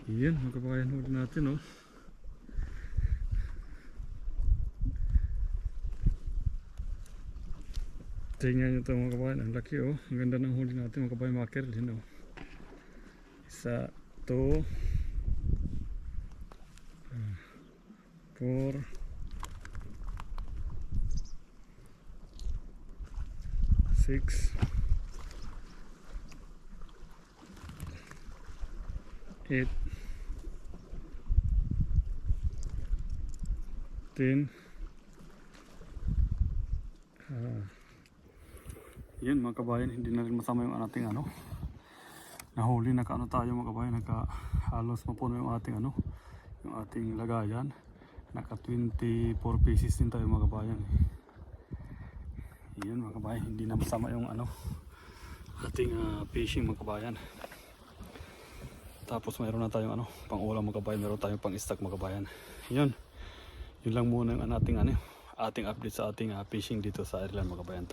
Yan mga kabayan, huli natin oh. Tingnan nyo ito mga kabayan, ang laki oh. Ang ganda ng huli natin mga kabayan, mackerel yun oh. Isa, 2, 4, 6, 8, 10. Yan mga kabayan, hindi na rin masama yung ating ano. Nahuli, nakaano tayo mga kabayan, halos mapuno yung ating ano, yung ating lagayan. Naka 24 pieces din tayo mga kabayan. Yan mga kabayan, hindi na masama yung ano, ating fishing mga kabayan. Tapos mayroon na tayong ano, pang ulam mga kabayan, mayroon tayong pang stock mga kabayan. Yun lang muna yung ating update sa ating fishing dito sa Ireland mga kabayan.